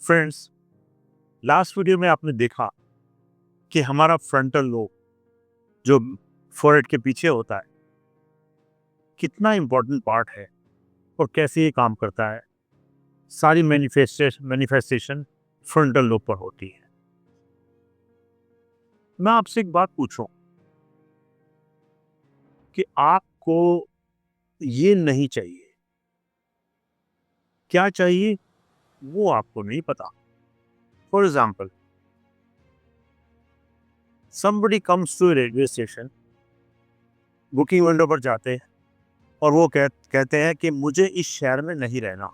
Friends, last video में आपने देखा कि हमारा फ्रंटल लोब जो फोरहेड के पीछे होता है कितना इम्पोर्टेंट पार्ट है और कैसे ये काम करता है। सारी मैनिफेस्टेशन फ्रंटल लोब पर होती है। मैं आपसे एक बात पूछूं कि आपको ये नहीं चाहिए, क्या चाहिए वो आपको नहीं पता। For example, somebody comes to a railway station, booking window पर जाते हैं और वो कहते हैं कि मुझे इस शहर में नहीं रहना।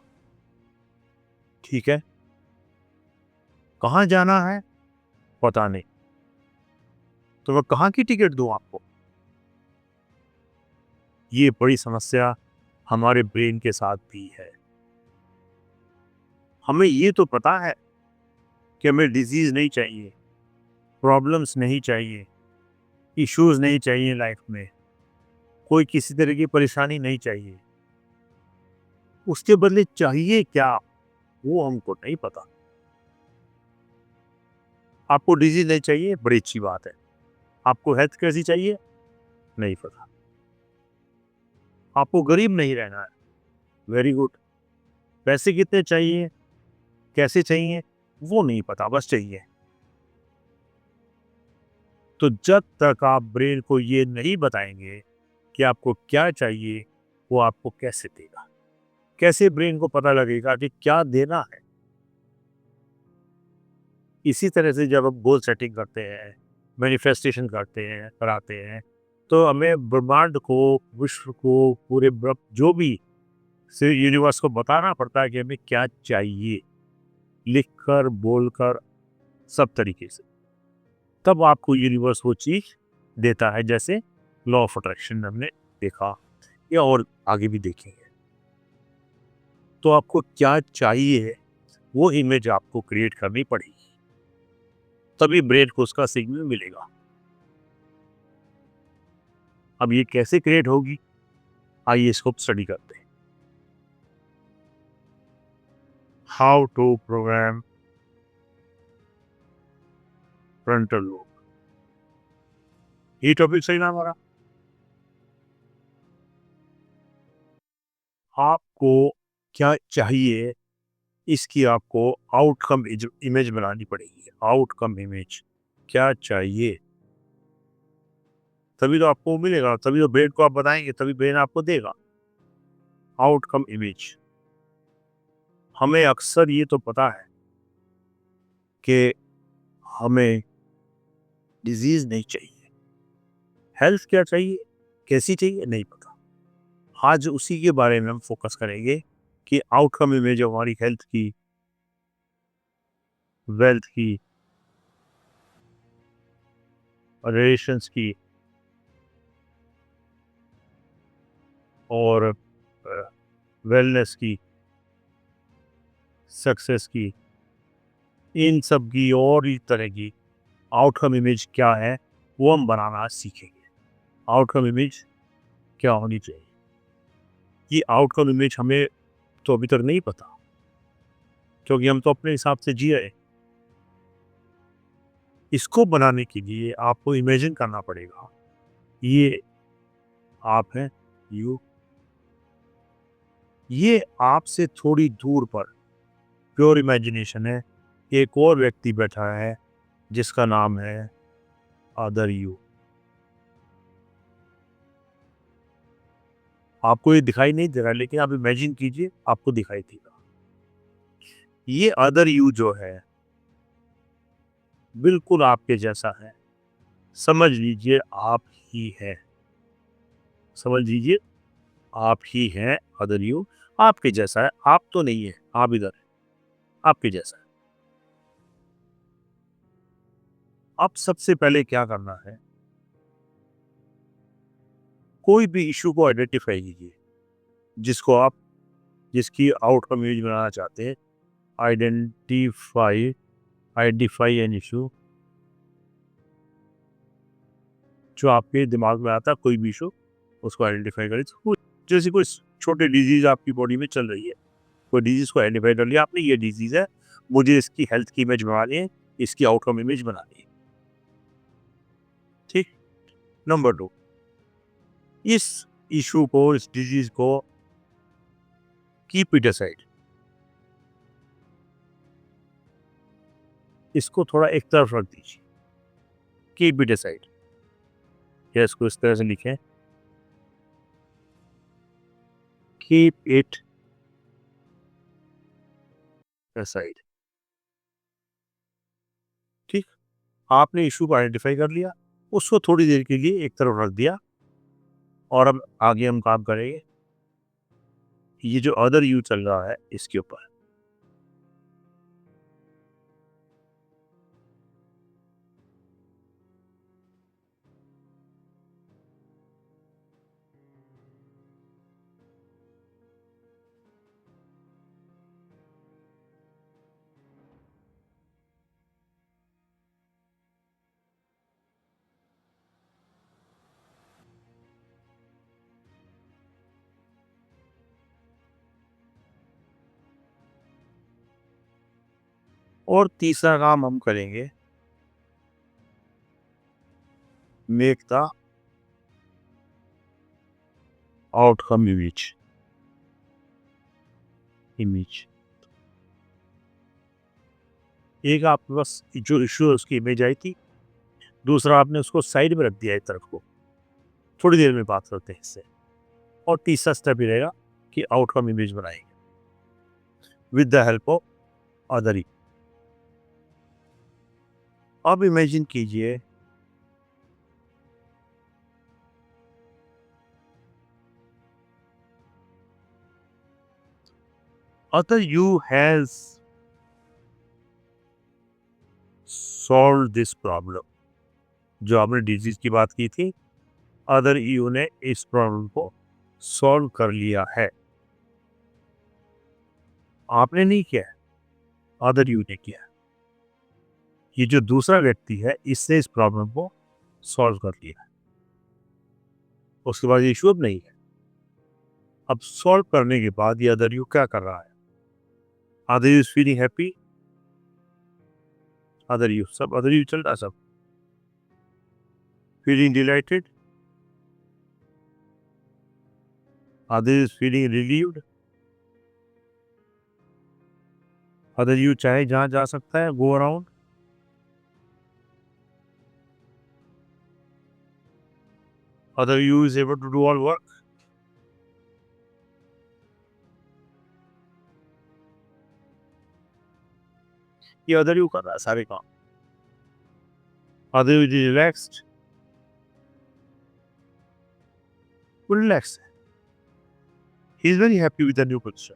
ठीक है, कहाँ जाना है पता नहीं, तो मैं कहाँ की टिकट दूं आपको। ये बड़ी समस्या हमारे ब्रेन के साथ भी है। हमें ये तो पता है कि हमें डिजीज नहीं चाहिए, प्रॉब्लम्स नहीं चाहिए, इश्यूज नहीं चाहिए, लाइफ में कोई किसी तरह की परेशानी नहीं चाहिए। उसके बदले चाहिए क्या वो हमको नहीं पता। आपको डिजीज नहीं चाहिए, बड़ी अच्छी बात है। आपको हेल्थ कैसी चाहिए नहीं पता। आपको गरीब नहीं रहना है, वेरी गुड। पैसे कितने चाहिए, कैसे चाहिए वो नहीं पता, बस चाहिए। तो जब तक आप ब्रेन को ये नहीं बताएंगे कि आपको क्या चाहिए, वो आपको कैसे देगा। कैसे ब्रेन को पता लगेगा कि क्या देना है। इसी तरह से जब हम गोल सेटिंग करते हैं, मैनिफेस्टेशन करते हैं, कराते हैं, तो हमें ब्रह्मांड को, विश्व को, पूरे जो भी से यूनिवर्स को बताना पड़ता है कि हमें क्या चाहिए, लिखकर, बोलकर, सब तरीके से। तब आपको यूनिवर्स वो चीज देता है, जैसे लॉ ऑफ अट्रैक्शन हमने देखा या और आगे भी देखेंगे। तो आपको क्या चाहिए वो इमेज आपको क्रिएट करनी पड़ेगी, तभी ब्रेन को उसका सिग्नल मिलेगा। अब ये कैसे क्रिएट होगी, आइए इसको स्टडी करते हैं। How to program frontal lobe, ये टॉपिक सही ना हमारा। आपको क्या चाहिए इसकी आपको आउटकम इमेज बनानी पड़ेगी। आउटकम इमेज क्या चाहिए, तभी तो आपको मिलेगा, तभी तो ब्रेन को आप बताएंगे, तभी ब्रेन आपको देगा आउटकम इमेज। हमें अक्सर ये तो पता है कि हमें डिजीज नहीं चाहिए, हेल्थ क्या चाहिए, कैसी चाहिए नहीं पता। आज उसी के बारे में हम फोकस करेंगे कि आउटकम इमेज हमारी हेल्थ की, वेल्थ की, रिलेशंस की और वेलनेस की, सक्सेस की, इन सब की और इस तरह की आउटकम इमेज क्या है वो हम बनाना सीखेंगे। आउटकम इमेज क्या होनी चाहिए, ये आउटकम इमेज हमें तो अभी तक नहीं पता, क्योंकि हम तो अपने हिसाब से जी रहे। इसको बनाने के लिए आपको इमेजिन करना पड़ेगा, ये आप हैं, ये आपसे थोड़ी दूर पर प्योर इमेजिनेशन है, एक और व्यक्ति बैठा है जिसका नाम है अदर यू। आपको ये दिखाई नहीं दे रहा, लेकिन आप इमेजिन कीजिए, आपको दिखाई देगा। ये अदर यू जो है बिल्कुल आपके जैसा है। समझ लीजिए आप ही है, समझ लीजिए आप ही हैं अदर यू। आपके जैसा है, आप तो नहीं है, आप इधर है, आपके जैसा है। अब सबसे पहले क्या करना है, कोई भी इशू को आइडेंटिफाई कीजिए जिसको आप, जिसकी आउटकम इमेज बनाना चाहते हैं। आइडेंटिफाई, आइडेंटिफाई एन इशू, जो आपके दिमाग में आता है कोई भी इशू, उसको आइडेंटिफाई करें। तो जैसे कोई छोटे डिजीज आपकी बॉडी में चल रही है, कोई डिजीज को आइडेंटिफाई कर लिया आपने, ये डिजीज है, मुझे इसकी हेल्थ की इमेज बनानी है, इसकी आउटकम इमेज बनानी है। ठीक। नंबर 2, इस इशू को, इस डिजीज को कीप इट असाइड, इसको थोड़ा एक तरफ रख दीजिए। कीप इट असाइड, या इसको इस तरह से लिखें, कीप इट असाइड। ठीक। आपने इशू को आइडेंटिफाई कर लिया, उसको थोड़ी देर के लिए एक तरफ रख दिया, और अब आगे हम काम करेंगे ये जो अदर यू चल रहा है इसके ऊपर। और तीसरा काम हम करेंगे, मेक द आउटकम इमेज। एक आपके पास जो इशू है उसकी इमेज आई थी, दूसरा आपने उसको साइड में रख दिया एक तरफ को, थोड़ी देर में बात करते हैं इससे। और तीसरा स्टेप ये रहेगा कि आउटकम इमेज बनाएंगे with the help of other. अब इमेजिन कीजिए other you has solve this problem. जो आपने डिजीज की बात की थी, अदर यू ने इस प्रॉब्लम को सॉल्व कर लिया है। आपने नहीं किया, अदर यू ने किया। ये जो दूसरा व्यक्ति है इसने इस प्रॉब्लम को सॉल्व कर लिया। उसके बाद इशू अब नहीं है। अब सॉल्व करने के बाद ये अदर यू क्या कर रहा है? Other you is feeling happy, other you चल रहा, सब feeling delighted, other is feeling relieved, other you चाहे जहां जा सकता है, go around, other you is able to do all work. ये अदर यू कर रहा है सारे काम। Other you is relaxed, relax है, he is very happy with the new position.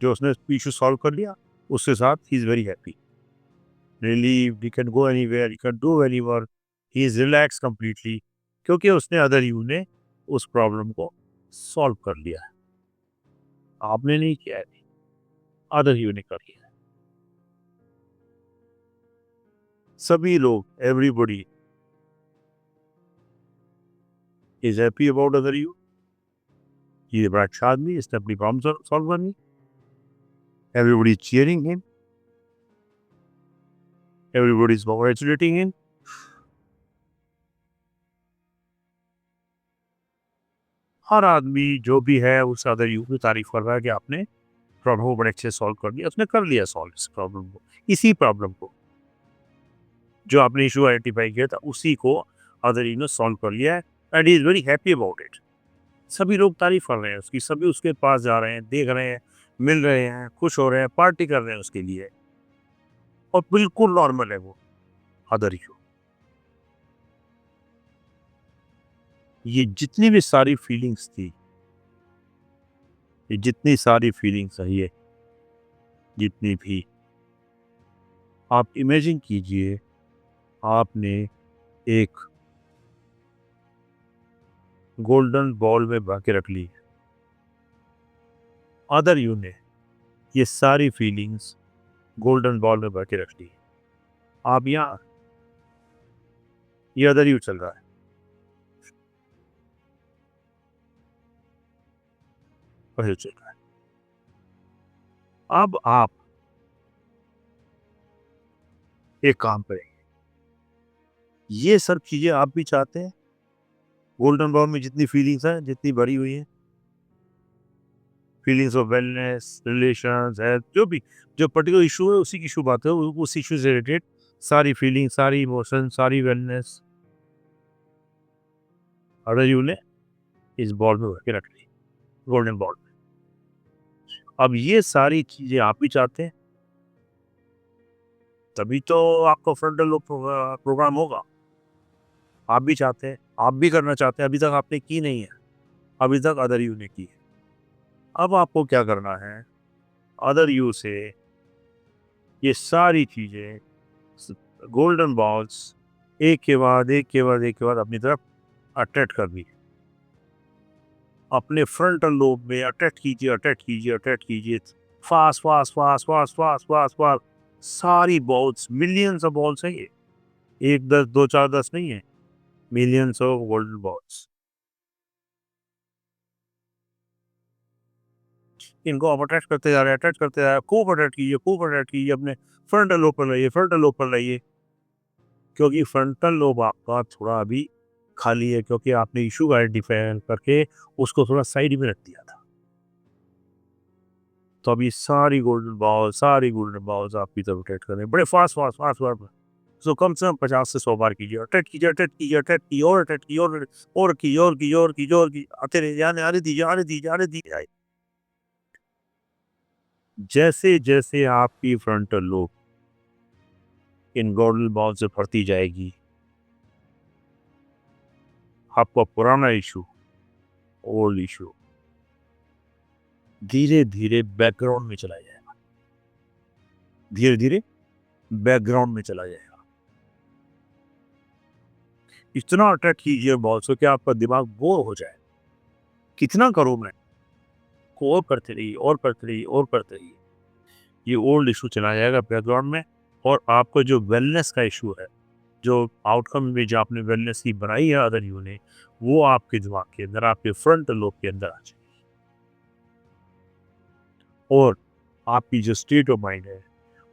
जो उसने इशू सॉल्व कर लिया उसके साथ ही is very happy, relieved, he can go anywhere, he can do any work, he is relaxed completely, क्योंकि उसने अदर यू ने उस प्रॉब्लम को सॉल्व कर लिया है। आपने नहीं किया है, अदर यू ने कर लिया है। सभी लोग, everybody is happy about other you. ये बड़ा अच्छा आदमी, इसने अपनी प्रॉब्लम सॉल्व कर ली। Everybody is cheering him, everybody is congratulating him. हर आदमी जो भी है उस अदर यू की तारीफ कर रहा है कि आपने प्रॉब्लम को बड़े अच्छे से सॉल्व कर लिया। उसने कर लिया सॉल्व इस प्रॉब्लम को, इसी प्रॉब्लम को जो आपने इशू आइडेंटिफाई किया था उसी को अदर यू ने सॉल्व कर लिया है, and he is very happy about it. सभी लोग तारीफ कर रहे हैं उसकी, सभी उसके पास जा रहे हैं, देख रहे हैं, मिल रहे हैं, खुश हो रहे हैं, पार्टी कर रहे हैं उसके लिए, और बिल्कुल नॉर्मल है वो अदर यू। ये जितनी भी सारी फीलिंग्स थी, ये जितनी सारी फीलिंग्स है, ये जितनी भी, आप इमेजिन कीजिए आपने एक गोल्डन बॉल में भर के रख ली। अदर यू ने ये सारी फीलिंग्स गोल्डन बॉल में भर के रख ली। आप यहाँ, ये अदर यू चल रहा है, वही चल रहा है। अब आप एक काम करेंगे, ये सब चीज़ें आप भी चाहते हैं? गोल्डन ब्राउन में जितनी फीलिंग्स हैं, जितनी भरी हुई हैं, feelings of wellness, relations, health, जो पर्टिकुलर इश्यू है उसी की इश्यू बात है, उस इश्यू से रिलेटेड सारी फीलिंग, सारी इमोशन, सारी वेलनेस अगर ने इस बॉल में भर के रख ली, गोल्डन बॉल में। अब ये सारी चीज़ें आप भी चाहते हैं, तभी तो आपका फ्रंटल लोब प्रोग्राम होगा। आप भी चाहते हैं, आप भी करना चाहते हैं, अभी तक आपने की नहीं है, अभी तक अदर यू ने की है। अब आपको क्या करना है, अदर यू से ये सारी चीज़ें, गोल्डन बॉल्स एक के बाद एक के बाद एक के बाद अपनी तरफ अट्रैक्ट करनी है। अपने फ्रंटल लोब में अटैच कीजिए, अटैच कीजिए, अटैच कीजिए, fast fast fast fast fast fast fast, सारी बॉल्स, मिलियंस ऑफ बॉल्स हैं ये, एक दस दो चार दस नहीं है, मिलियंस ऑफ गोल्डन बॉल्स। इनको आप अटैच करते जा रहे हैं, अटैच करते जा रहे हैं, खूब अटैच कीजिए, खूब अटैच कीजिए, अपने फ्रंटल लोब पर लाइए, फ्रंटल लोब पर लाइए, क्योंकि फ्रंटल लोब आपका थोड़ा अभी खाली है, क्योंकि आपने इशू आइडेंटिफाई करके उसको थोड़ा साइड में रख दिया था। तो अभी सारी गोल्डन बॉल्स आपकी तरफ अटैक कर रहे हैं, बड़े फास्ट फास्ट फास्ट फास्ट। सो कम से कम 50 से 100 बार कीजिए, अटैक कीजिए, अटैक कीजिए, अटैक कीजिए, और अटैक कीजिए, और कीजिए, और कीजिए, और कीजिए, और कीजिए, आते रहिए, आने दीजिए, आने दीजिए, आने दीजिए। जैसे जैसे आपकी फ्रंटल लोब इन गोल्डन बॉल से भरती जाएगी, आपका पुराना इशू, ओल्ड इशू धीरे धीरे बैकग्राउंड में चला जाएगा, धीरे धीरे बैकग्राउंड में चला जाएगा। इतना अटैक कीजिए बॉल से कि आपका दिमाग बोर हो जाए, कितना करूं मैं, को और करते रहिए, और करते रहिए, और करते रहिए। ये ओल्ड इशू चला जाएगा बैकग्राउंड में, और आपका जो वेलनेस का इशू है, जो आउटकम में जो आपने वेलनेस की बनाई है अदर यू ने, वो आपके दिमाग के अंदर, आपके फ्रंट लोब के अंदर आ जाए, और आपकी जो स्टेट ऑफ माइंड है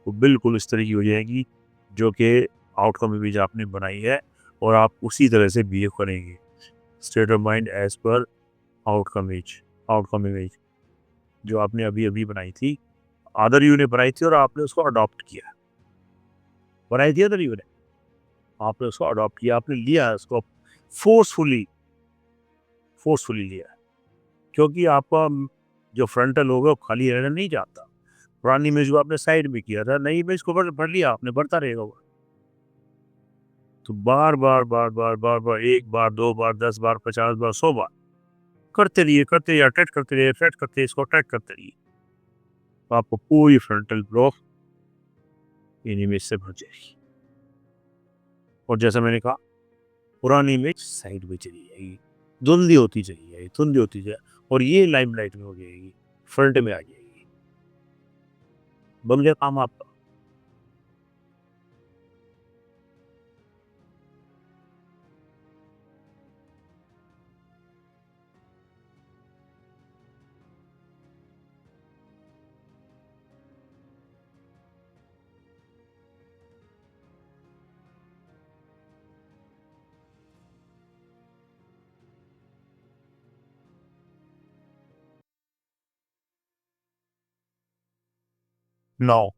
वो बिल्कुल इस तरह की हो जाएगी जो कि आउटकम इमेज आपने बनाई है, और आप उसी तरह से बिहेव करेंगे। State of mind as per outcome image जो आपने अभी अभी बनाई थी, अदर यू ने बनाई थी, और आपने उसको अडॉप्ट किया, बनाई थी अदर यू ने, आपने उसको अडॉप्ट किया, आपने लिया है उसको, फोर्सफुली फोर्सफुली लिया, क्योंकि आपका जो फ्रंटल होगा वो खाली रहना नहीं चाहता। पुरानी इमेज को आपने साइड में किया था, नई इमेज को भर लिया आपने, बढ़ता रहेगा वो। तो बार बार बार बार बार बार, एक बार, दो बार, 10 बार, 50 बार, 100 बार करते रहिए, अटैच करते रहिए, अटैच करते, इसको अटैच करते रहिए, तो आपको पूरी फ्रंटल ब्लॉक इन इमेज से भर जाएगी। और जैसा मैंने कहा, पुरानी इमेज साइड में चली जाएगी, धुंधली होती जाए, और ये लाइमलाइट में हो जाएगी, फ्रंट में आ जाएगी, बन गया काम आपका। Now,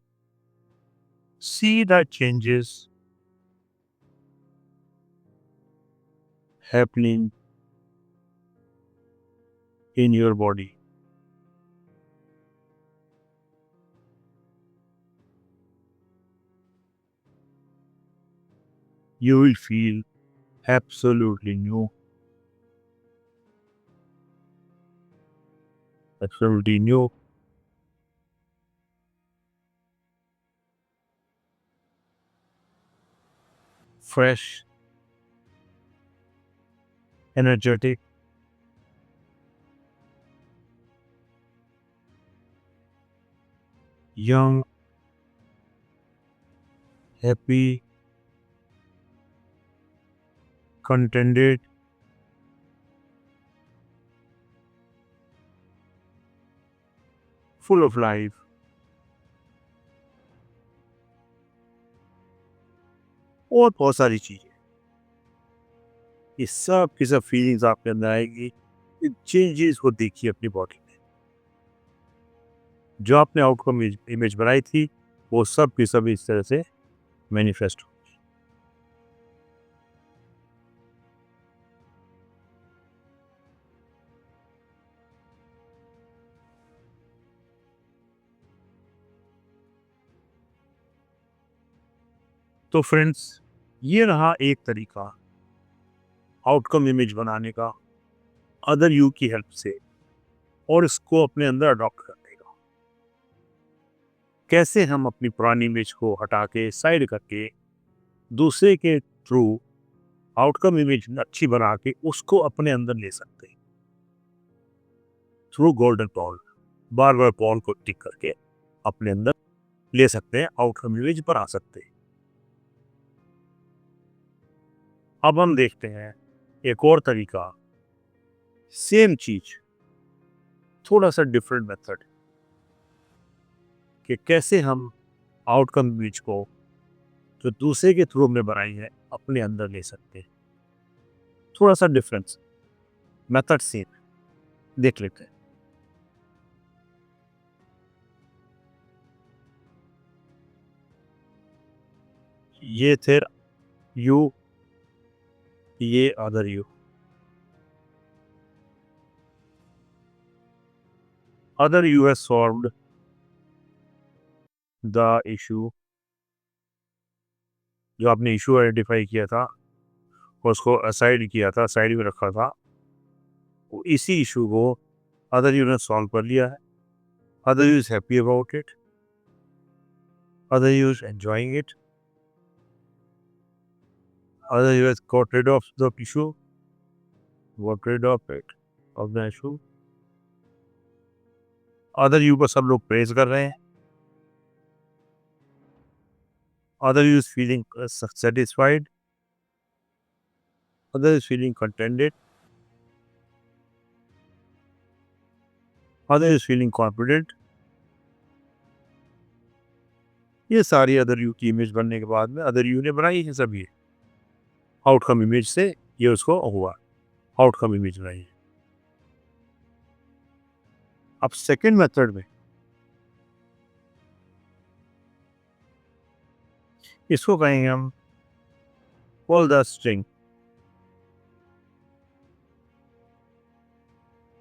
see the changes happening in your body. You will feel absolutely new, absolutely new, fresh, energetic, young, happy, contented, full of life. और बहुत सारी चीज़ें। ये सब की सब फीलिंग्स आपके अंदर आएगी। इन चेंजेस को देखिए अपनी बॉडी में। जो आपने आउटकम इमेज बनाई थी, वो सब की सब इस तरह से मैनिफेस्ट हो। तो फ्रेंड्स, ये रहा एक तरीका आउटकम इमेज बनाने का अदर यू की हेल्प से और इसको अपने अंदर अडॉप्ट करने का। कैसे हम अपनी पुरानी इमेज को हटा के साइड करके दूसरे के थ्रू आउटकम इमेज अच्छी बना के उसको अपने अंदर ले सकते हैं थ्रू गोल्डन बॉल। बार बार बॉल को टिक करके अपने अंदर ले सकते हैं, आउटकम इमेज बना सकते हैं। अब हम देखते हैं एक और तरीका, सेम चीज थोड़ा सा डिफरेंट मेथड, कि कैसे हम आउटकम इमेज को जो दूसरे के थ्रू हमने बनाई है अपने अंदर ले सकते हैं। थोड़ा सा डिफरेंस, मेथड सेम, देख लेते हैं। ये थे यू, ये other you. Other you has solved the issue. जो आपने इशू आइडेंटिफाई किया था और उसको असाइड किया था, साइड में रखा था, वो इसी इशू को अदर यू ने सॉल्व कर लिया है। Other you is happy about it, other you is enjoying it, other you has got rid of the issue, got rid of it, of the issue. Other you को सब लोग praise कर रहे हैं। Other you is feeling satisfied, other is feeling contented, other is feeling confident. ये सारी other you की image बनने के बाद में अदर यू ने बनाई है सब ये आउटकम इमेज से, ये उसको हुआ आउटकम इमेज बनाई है। अब सेकंड मेथड में इसको कहेंगे हम pull the string.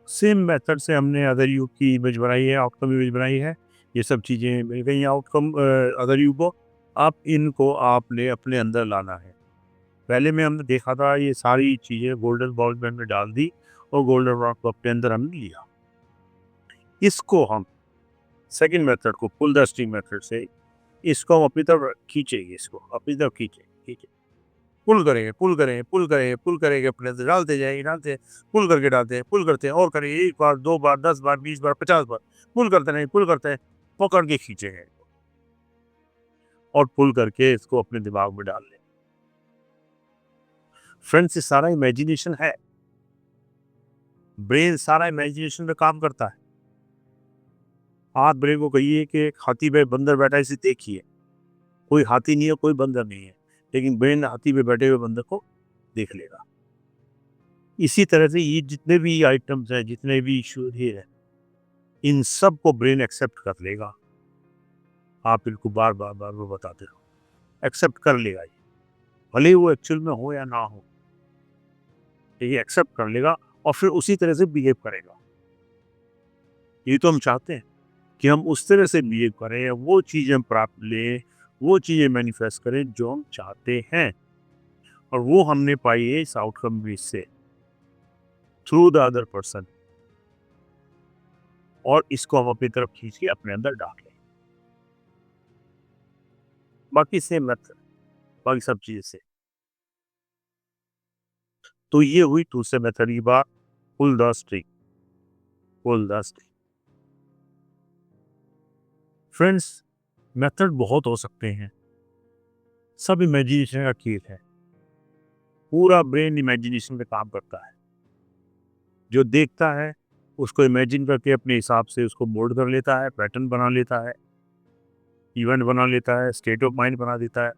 Same method से हमने अदर यू की इमेज बनाई है, आउटकम इमेज बनाई है। ये सब चीज़ें मिल गई आउटकम अदर यू को। अब इनको आपने अपने अंदर लाना है। पहले में हमने देखा था ये सारी चीज़ें गोल्डन बॉल में हमने डाल दी और गोल्डन बॉल को अपने अंदर हमने लिया। इसको हम सेकंड मेथड को पुल द स्ट्रिंग मेथड से इसको हम अपनी तरफ खींचेंगे, इसको अपनी तरफ खींचे, पुल करेंगे, पुल करेंगे, पुल करेंगे, पुल करेंगे, अपने अंदर डालते जाएंगे, डालते हैं, पुल करके डालते हैं, पुल करते हैं और करेंगे 1 बार, 2 बार, 10 बार, 20 बार, 50 बार, पुल करते रहें, पुल करते हैं, पकड़ के खींचेंगे और पुल करके इसको अपने दिमाग में डाल लें। फ्रेंड्स, ये सारा इमेजिनेशन है। ब्रेन सारा इमेजिनेशन में काम करता है। आप ब्रेन को कहिए कि एक हाथी पे बंदर बैठा है, इसे देखिए। कोई हाथी नहीं है, कोई बंदर नहीं है, लेकिन ब्रेन हाथी पे बैठे हुए बंदर को देख लेगा। इसी तरह से ये जितने भी आइटम्स हैं, जितने भी इश्यूज हैं, इन सब को ब्रेन एक्सेप्ट कर लेगा। आप इनको बार बार बार बार बताते रहो, एक्सेप्ट कर लेगा ये, भले ही वो एक्चुअल में हो या ना हो, ये एक्सेप्ट कर लेगा और फिर उसी तरह से बिहेव करेगा। ये तो हम चाहते हैं कि हम उस तरह से बिहेव करें, वो चीज़ें प्राप्त लें, वो चीज़ें मैनिफेस्ट करें जो हम चाहते हैं। और वो हमने पाई है इस आउटकम बेस से, थ्रू द अदर पर्सन, और इसको हम अपनी तरफ खींच के अपने अंदर डाल लें। बाकी सेम मेथड, बाकी सब चीज़ें से। तो ये हुई दूसरे मेथड की बात, pull the string, pull the string. Friends, method बहुत हो सकते हैं, सब इमेजिनेशन का खेल है। पूरा ब्रेन इमेजिनेशन पे काम करता है। जो देखता है उसको इमेजिन करके अपने हिसाब से उसको मोल्ड कर लेता है, पैटर्न बना लेता है, इवेंट बना लेता है, स्टेट ऑफ माइंड बना देता है।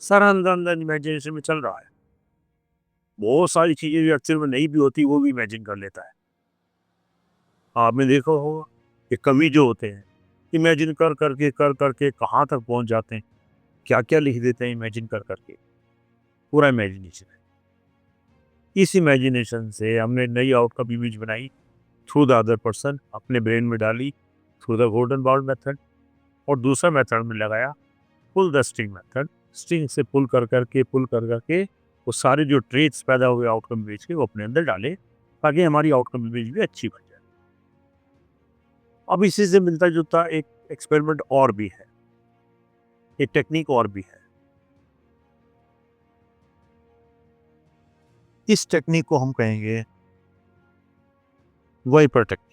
सारा अंदर अंदर इमेजिनेशन में चल रहा है। बहुत सारी चीज़ें जो एक्चुअल में नहीं भी होती वो भी इमेजिन कर लेता है। आपने देखा होगा कि कवि जो होते हैं इमेजिन कर करके कहाँ तक पहुँच जाते हैं, क्या-क्या लिख देते हैं इमेजिन कर करके, पूरा इमेजिनेशन है। इस इमेजिनेशन से हमने नई आउटकम इमेज बनाई थ्रू द अदर पर्सन, अपने ब्रेन में डाली through the golden bowl method, और दूसरा मेथड में लगाया pull the string method. String से पुल कर करके वो सारे जो ट्रेट्स पैदा हुए आउटकम इमेज के वो अपने अंदर डाले, ताकि हमारी आउटकम इमेज भी अच्छी बन जाए। अब इसी से मिलता जुलता एक एक्सपेरिमेंट और भी है, एक टेक्निक और भी है। इस टेक्निक को हम कहेंगे wiper technique.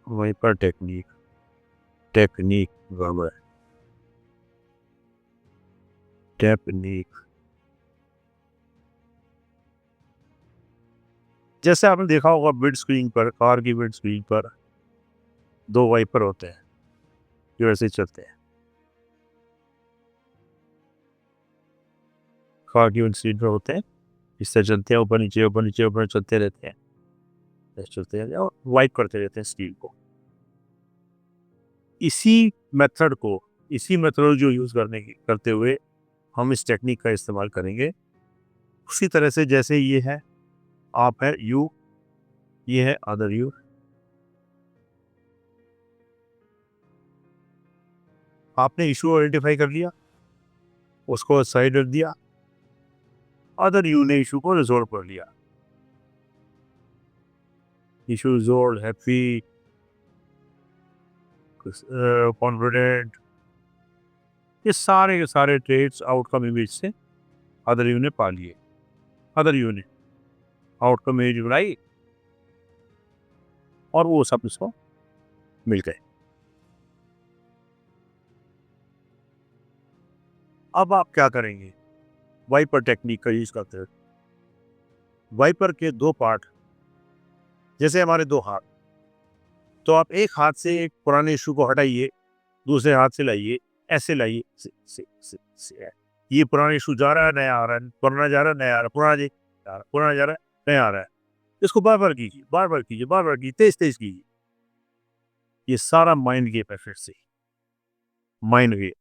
Wiper technique, technique गड़बड़, टेक्निक। जैसे आपने देखा होगा विंड स्क्रीन पर, कार की विंड स्क्रीन पर दो वाइपर होते हैं जो ऐसे चलते हैं। कार की विंड स्क्रीन पर होते हैं, इससे चलते हैं, ऊपर नीचे ऊपर नीचे ऊपर चलते रहते हैं, ऐसे चलते रहते हैं और वाइप करते रहते हैं स्टील को। इसी मेथड जो यूज करते हुए हम इस टेक्निक का इस्तेमाल करेंगे। उसी तरह से जैसे ये है, आप है यू, ये है अदर यू। आपने इशू आइडेंटिफाई कर लिया, उसको साइड रख दिया, अदर यू ने इशू को रिजोल्व कर लिया। इशू रिजोल्व, हैप्पी, कॉन्फिडेंट, ये सारे के सारे ट्रेड्स आउटकम इमेज से अदर यू ने पा लिए। अदर यू ने आउटकम इमेज बनाई और वो सब इसको मिल गए। अब आप क्या करेंगे वाइपर टेक्निक का यूज करते हुए? वाइपर के दो पार्ट, जैसे हमारे दो हाथ, तो आप एक हाथ से एक पुराने इशू को हटाइए, दूसरे हाथ से लाइए, ऐसे लाइए, से। ये पुराना इशू जा रहा है, नया आ रहा है, पुराना जा रहा है, नया आ रहा है, पुराना जा रहा है, नया आ रहा है। इसको बार बार कीजिए, बार बार कीजिए, बार बार कीजिए, तेज तेज कीजिए। ये सारा माइंड गेम है, फिर से माइंड गेम।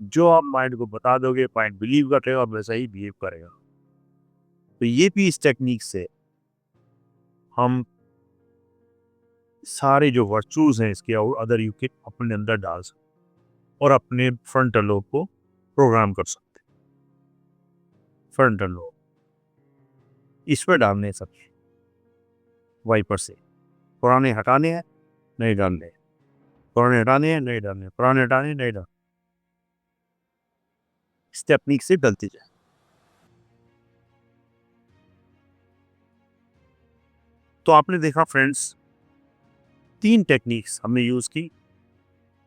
जो आप माइंड को बता दोगे, माइंड बिलीव करेगा और वैसा ही बिहेव करेगा। तो ये भी इस टेक्निक से हम सारे जो वर्चूज हैं इसके और अदर यू के अपने अंदर डाल सकते और अपने फ्रंटल लोब को प्रोग्राम कर सकते। फ्रंटल लोब इस पर डालने सब वाइपर से, पुराने हटाने हैं, नहीं डालने, पुराने हटाने हैं, नहीं डालने, पुराने हटाने, नहीं डालने। इस टेक्निक से डलते जाए। तो आपने देखा फ्रेंड्स, 3 टेक्निक्स हमने यूज की,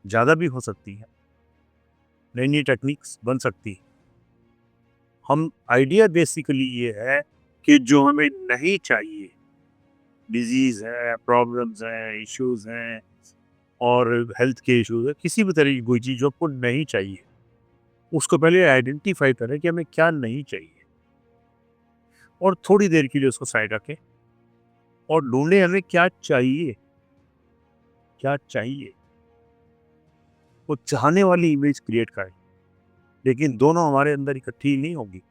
ज्यादा भी हो सकती है, नई नई टेक्निक्स बन सकती है। हम आइडिया बेसिकली ये है कि जो हमें नहीं चाहिए, डिजीज है, प्रॉब्लम्स हैं, इश्यूज हैं और हेल्थ के इश्यूज है, किसी भी तरह की कोई चीज जो आपको नहीं चाहिए, उसको पहले आइडेंटिफाई करें कि हमें क्या नहीं चाहिए, और थोड़ी देर के लिए उसको साइड रखें और ढूंढे हमें क्या चाहिए। क्या चाहिए वो चाहने वाली इमेज क्रिएट करें, लेकिन दोनों हमारे अंदर इकट्ठी नहीं होगी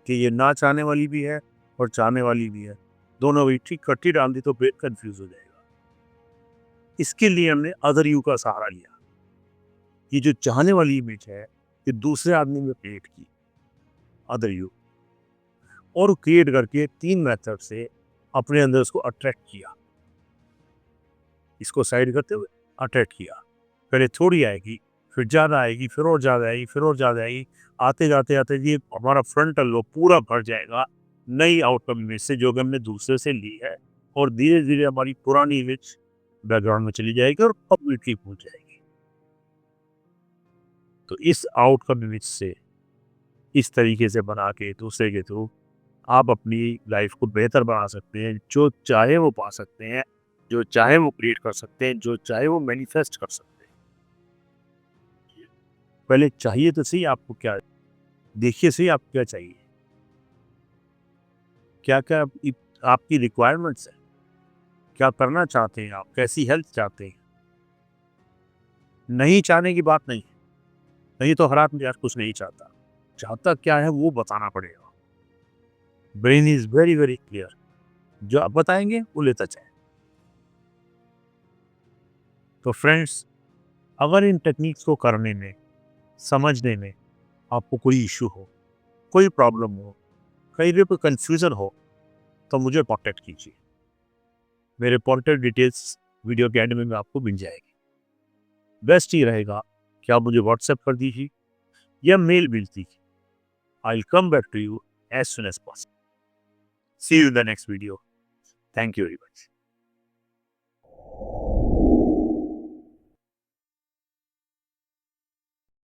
कि ये ना चाहने वाली भी है और चाहने वाली भी है। दोनों इकट्ठी डाल दी तो ब्रेन कंफ्यूज हो जाएगा। इसके लिए हमने अदर यू का सहारा लिया। ये जो चाहने वाली इमेज है ये दूसरे आदमी में क्रिएट की, अदर यू, और क्रिएट करके 3 मेथड से अपने अंदर उसको अट्रैक्ट किया। इसको साइड करते हुए अट्रैक्ट किया। पहले थोड़ी आएगी, फिर ज़्यादा आएगी, फिर और ज़्यादा आएगी, फिर और ज़्यादा आएगी। आते जाते आते ये हमारा फ्रंटल लोब पूरा भर जाएगा नई आउटकम इमेज से जो कि हमने दूसरे से ली है, और धीरे धीरे हमारी पुरानी इमेज बैकग्राउंड में चली जाएगी और कंप्लीटली भूल जाएगी। तो इस आउटकम इमेज से इस तरीके से बना के दूसरे के थ्रू आप अपनी लाइफ को बेहतर बना सकते हैं, जो चाहे वो पा सकते हैं, जो चाहे वो क्रिएट कर सकते हैं, जो चाहे वो मैनिफेस्ट कर सकते हैं। पहले चाहिए तो सही आपको क्या, देखिए सही आपको क्या चाहिए, क्या-क्या आपकी रिक्वायरमेंट्स हैं, क्या करना चाहते हैं आप, कैसी हेल्थ चाहते हैं। नहीं चाहने की बात नहीं है, नहीं तो हर आदमी यार कुछ नहीं चाहता। चाहता क्या है वो बताना पड़ेगा। Brain is very, very clear, जो आप बताएँगे वो लेता जाए। तो फ्रेंड्स, अगर इन टेक्निक्स को करने में, समझने में आपको कोई इश्यू हो, कोई प्रॉब्लम हो, कहीं भी कोई कन्फ्यूज़न हो, तो मुझे कॉन्टैक्ट कीजिए। मेरे कॉन्टैक्ट डिटेल्स वीडियो के एंड में आपको मिल जाएगी। बेस्ट ये रहेगा कि आप मुझे व्हाट्सएप कर दीजिए या मेल भेज दीजिए। I will come back to you as soon as possible. See you in the next video. Thank you very much.